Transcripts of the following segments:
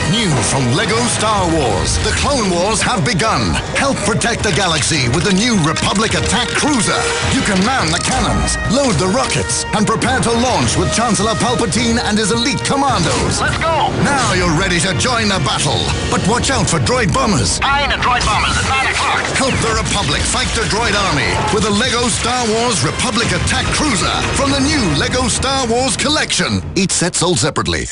New from LEGO Star Wars, the Clone Wars have begun. Help protect the galaxy with the new Republic Attack Cruiser. You can man the cannons, load the rockets, and prepare to launch with Chancellor Palpatine and his elite commandos. Let's go! Now you're ready to join the battle. But watch out for droid bombers. Fine, and droid bombers at 9 o'clock. Help the Republic fight the droid army with the LEGO Star Wars Republic Attack Cruiser from the new LEGO Star Wars collection. Each set sold separately.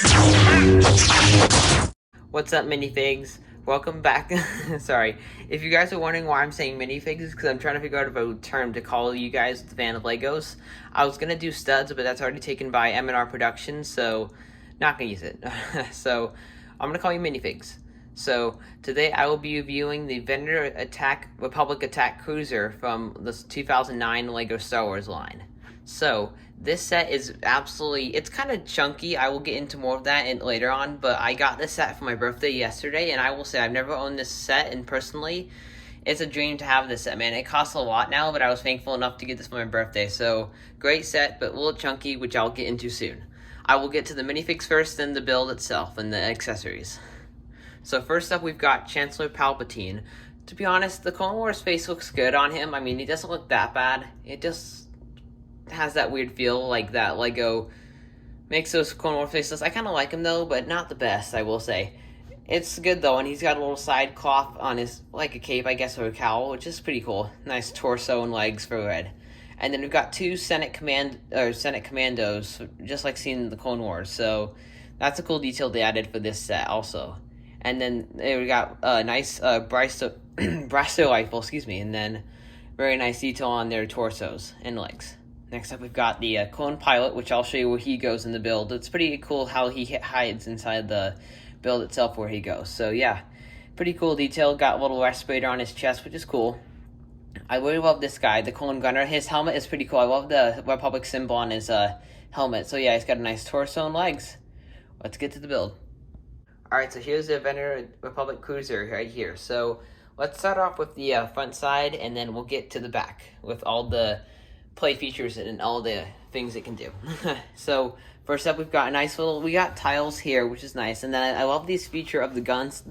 What's up, minifigs? Welcome back. Sorry. If you guys are wondering why I'm saying minifigs, it's because I'm trying to figure out a term to call you guys the fan of Legos. I was going to do studs, but that's already taken by M&R Productions, so not going to use it. So I'm going to call you minifigs. So today I will be reviewing the Venator Republic Attack Cruiser from the 2009 LEGO Star Wars line. So this set is absolutely, it's kind of chunky. I will get into more of that later on, but I got this set for my birthday yesterday, and I will say I've never owned this set, and personally, it's a dream to have this set, man. It costs a lot now, but I was thankful enough to get this for my birthday. So great set, but a little chunky, which I'll get into soon. I will get to the minifigs first, then the build itself and the accessories. So first up, we've got Chancellor Palpatine. To be honest, the Clone Wars face looks good on him. I mean, he doesn't look that bad. It just has that weird feel, like that LEGO makes those Clone Wars faces. I kind of like him though, but not the best, I will say. It's good though, and he's got a little side cloth on his, like a cape, I guess, or a cowl, which is pretty cool. Nice torso and legs for red. And then we've got two Senate commandos, just like seen in the Clone Wars. So that's a cool detail they added for this set also. And then we got a nice Brasso rifle, and then very nice detail on their torsos and legs. Next up, we've got the clone pilot, which I'll show you where he goes in the build. It's pretty cool how he hides inside the build itself where he goes. So yeah, pretty cool detail. Got a little respirator on his chest, which is cool. I really love this guy, the clone gunner. His helmet is pretty cool. I love the Republic symbol on his helmet. So yeah, he's got a nice torso and legs. Let's get to the build. Alright, so here's the Venator Republic Cruiser right here. So let's start off with the front side, and then we'll get to the back with all the play features and all the things it can do. So first up, we've got a nice little, we got tiles here, which is nice. And then I love these feature of the guns.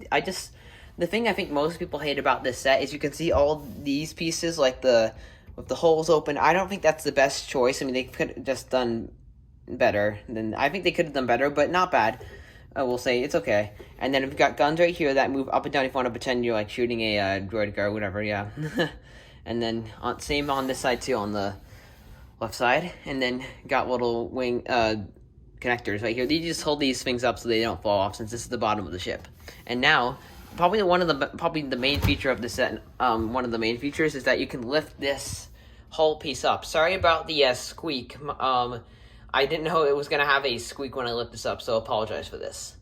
The thing I think most people hate about this set is you can see all these pieces, like with the holes open. I don't think that's the best choice. I mean, they could have just done better. I think they could have done better, but not bad. I will say it's okay. And then we've got guns right here that move up and down if you want to pretend you're like shooting a droid or whatever, yeah. And then same on this side too, on the left side. And then got little wing connectors right here. You just hold these things up so they don't fall off, since this is the bottom of the ship. And now, probably the main feature of this set, one of the main features is that you can lift this whole piece up. Sorry about the squeak. I didn't know it was going to have a squeak when I lift this up, so apologize for this.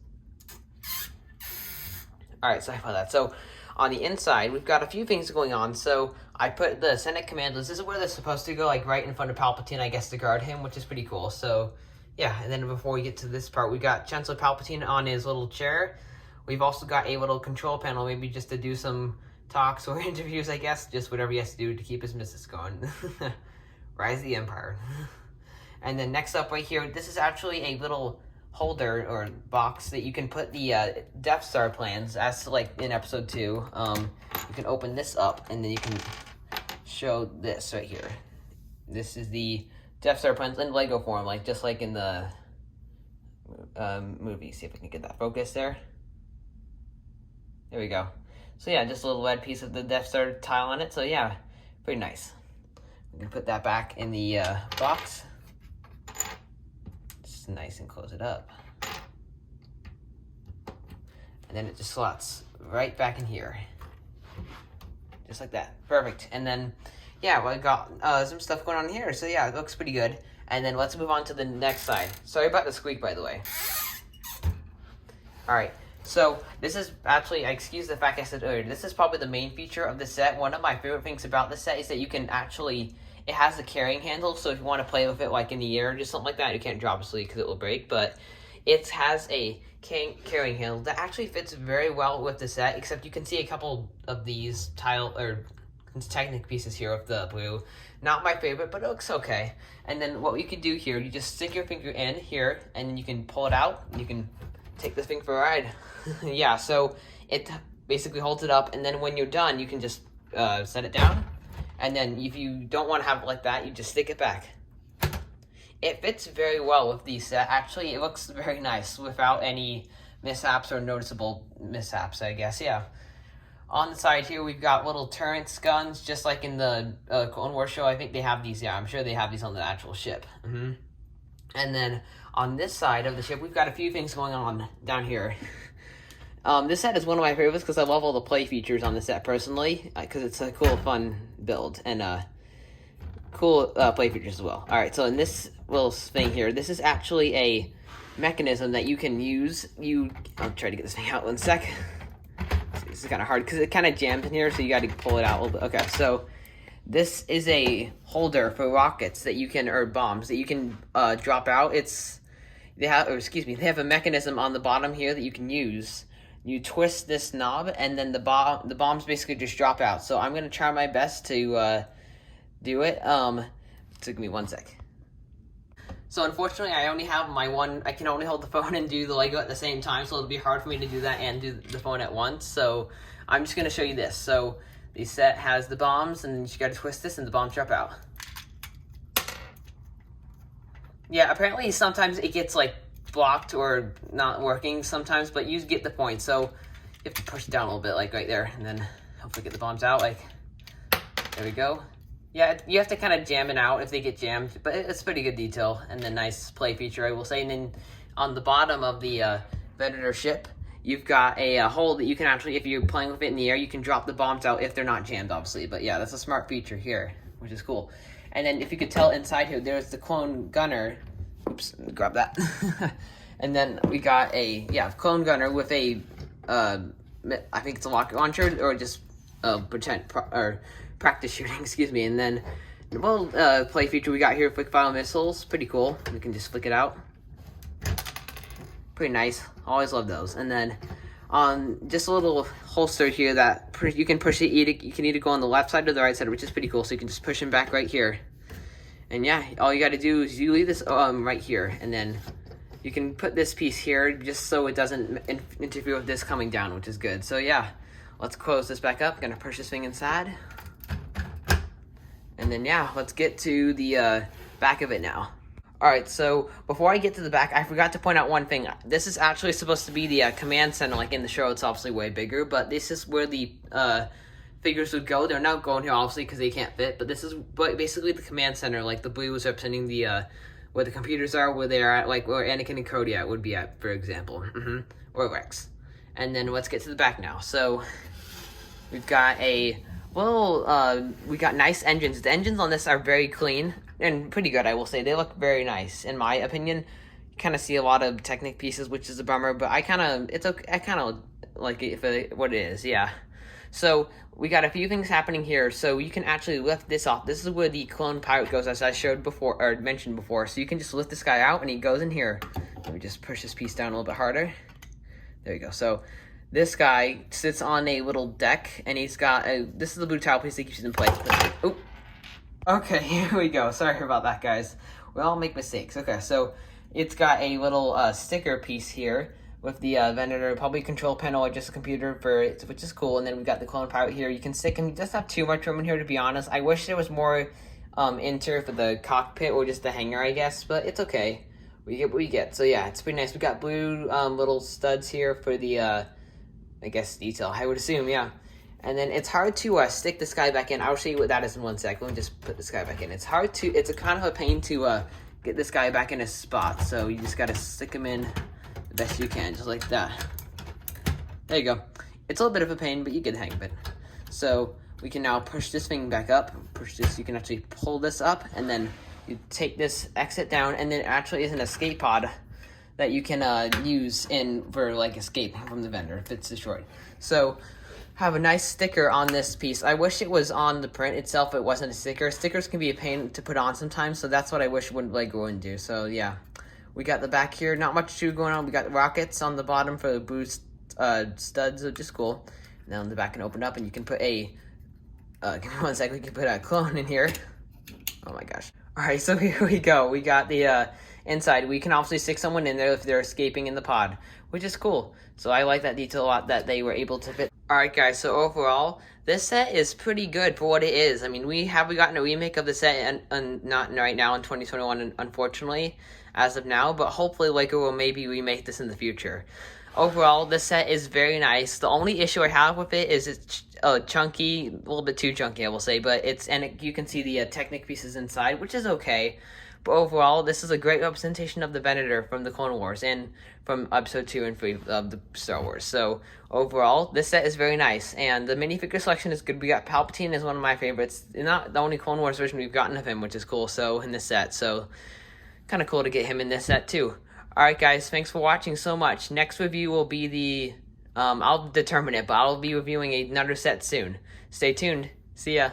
Alright, sorry about that. So, on the inside, we've got a few things going on. So, I put the Senate commandos. This is where they're supposed to go, like right in front of Palpatine, I guess, to guard him, which is pretty cool. So, yeah, and then before we get to this part, we got Chancellor Palpatine on his little chair. We've also got a little control panel, maybe just to do some talks or interviews, I guess. Just whatever he has to do to keep his missiles going. Rise of the Empire. And then next up right here, this is actually a little holder or box that you can put the Death Star plans, as like in episode 2. You can open this up, and then you can show this right here. This is the Death Star plans in Lego form, like just like in the movie. See if we can get that focus there. There we go. So yeah, just a little red piece of the Death Star tile on it. So yeah, pretty nice. We can put that back in the box. Just nice and close it up. And then it just slots right back in here. Just like that. Perfect. And then, yeah, well, I got some stuff going on here. So yeah, it looks pretty good. And then let's move on to the next side. Sorry about the squeak, by the way. Alright. So, this is actually, excuse the fact I said earlier, this is probably the main feature of the set. One of my favorite things about this set is that you can actually, it has a carrying handle, so if you want to play with it like in the air or just something like that, you can't drop it because it will break, but it has a carrying handle that actually fits very well with the set, except you can see a couple of these tile, or Technic pieces here of the blue. Not my favorite, but it looks okay. And then what you can do here, you just stick your finger in here, and then you can pull it out, and you can take this thing for a ride. Yeah, so it basically holds it up, and then when you're done, you can just set it down, and then if you don't want to have it like that, you just stick it back. It fits very well with the set. Actually, it looks very nice without any mishaps or noticeable mishaps, I guess. Yeah. On the side here, we've got little turrets, guns, just like in the Clone Wars show. I think they have these. Yeah, I'm sure they have these on the actual ship. And then on this side of the ship, we've got a few things going on down here. This set is one of my favorites because I love all the play features on the set personally, because it's a cool, fun build, and cool play features as well. Alright, so in this little thing here, this is actually a mechanism that you can use. I'll try to get this thing out one sec. This is kind of hard because it kind of jams in here, so you got to pull it out a little bit. Okay, so this is a holder for rockets that you can, or bombs that you can drop out. They have a mechanism on the bottom here that you can use. You twist this knob, and then the bombs basically just drop out. So I'm gonna try my best to do it. Took me one sec. So unfortunately, I only have I can only hold the phone and do the Lego at the same time, so it'll be hard for me to do that and do the phone at once. So I'm just gonna show you this. So the set has the bombs, and you gotta twist this, and the bombs drop out. Yeah, apparently sometimes it gets like blocked or not working sometimes, but you get the point. So you have to push it down a little bit, like right there, and then hopefully get the bombs out. Like, there we go. Yeah, you have to kind of jam it out if they get jammed, but it's pretty good detail and a nice play feature, I will say. And then on the bottom of the Venator ship, you've got a hole that you can actually, if you're playing with it in the air, you can drop the bombs out if they're not jammed, obviously. But yeah, that's a smart feature here, which is cool. And then if you could tell inside here, there's the clone gunner. Oops, grab that. And then we got a, clone gunner with a, I think it's a rocket launcher, or just practice shooting, excuse me. And then the little play feature we got here, flick fire missiles, pretty cool. We can just flick it out. Pretty nice. Always love those. And then on just a little holster here that you can push it. You can either go on the left side or the right side, which is pretty cool. So you can just push them back right here. And yeah, all you got to do is you leave this right here, and then you can put this piece here just so it doesn't interfere with this coming down, which is good. So yeah, let's close this back up. Gonna push this thing inside. And then yeah, let's get to the back of it now. Alright, so before I get to the back, I forgot to point out one thing. This is actually supposed to be the command center. Like in the show, it's obviously way bigger, but this is where the figures would go. They're not going here, obviously, because they can't fit, but this is basically the command center. Like the blue is representing the where the computers are, where they are at, like where Anakin and Cody would be at, for example, or Rex. And then let's get to the back now. So we've got we got nice engines. The engines on this are very clean and pretty good, I will say. They look very nice, in my opinion. You kind of see a lot of Technic pieces, which is a bummer, but I kind of like it for what it is, yeah. So we got a few things happening here. So you can actually lift this off. This is where the clone pilot goes, as I showed before, or mentioned before. So you can just lift this guy out, and he goes in here. Let me just push this piece down a little bit harder. There you go. So this guy sits on a little deck, and he's got this is the blue tile piece that keeps it in place. Oh, okay, here we go. Sorry about that, guys. We all make mistakes. Okay, so it's got a little sticker piece here with the Venator, probably control panel or just a computer for it, which is cool. And then we've got the clone pilot here. You can stick him. Just have too much room in here, to be honest. I wish there was more interior for the cockpit or just the hangar, I guess, but it's okay. We get what we get. So yeah, it's pretty nice. We got blue little studs here for the I guess detail, I would assume, yeah. And then it's hard to stick this guy back in. I'll show you what that is in one sec. Let me just put this guy back in. It's a kind of a pain to get this guy back in his spot. So you just gotta stick him in the best you can, just like that. There you go. It's a little bit of a pain, but you get the hang of it. So we can now push this thing back up. Push this, you can actually pull this up, and then you take this exit down, and then it actually is an escape pod that you can use for like escape from the vendor if it's destroyed. So have a nice sticker on this piece. I wish it was on the print itself. It wasn't a sticker. Stickers can be a pain to put on sometimes, so that's what I wish Lego wouldn't do. So yeah, we got the back here. Not much going on. We got rockets on the bottom for the boost studs, which is cool. And then on the back can open up, and you can put a give me one sec. We can put a clone in here. Oh my gosh. All right, so here we go. We got the inside. We can obviously stick someone in there if they're escaping in the pod, which is cool. So I like that detail a lot that they were able to fit. Alright guys, so overall, this set is pretty good for what it is. I mean, we gotten a remake of the set, and not right now in 2021, unfortunately, as of now, but hopefully LEGO will maybe remake this in the future. Overall, this set is very nice. The only issue I have with it is it's chunky, a little bit too chunky, I will say, but you can see the Technic pieces inside, which is okay. But overall, this is a great representation of the Venator from the Clone Wars and from Episode 2 and 3 of the Star Wars. So, overall, this set is very nice, and the minifigure selection is good. We got Palpatine as one of my favorites. Not the only Clone Wars version we've gotten of him, which is cool, so, in this set. So, kind of cool to get him in this set, too. Alright, guys, thanks for watching so much. Next review will be the... I'll determine it, but I'll be reviewing another set soon. Stay tuned. See ya.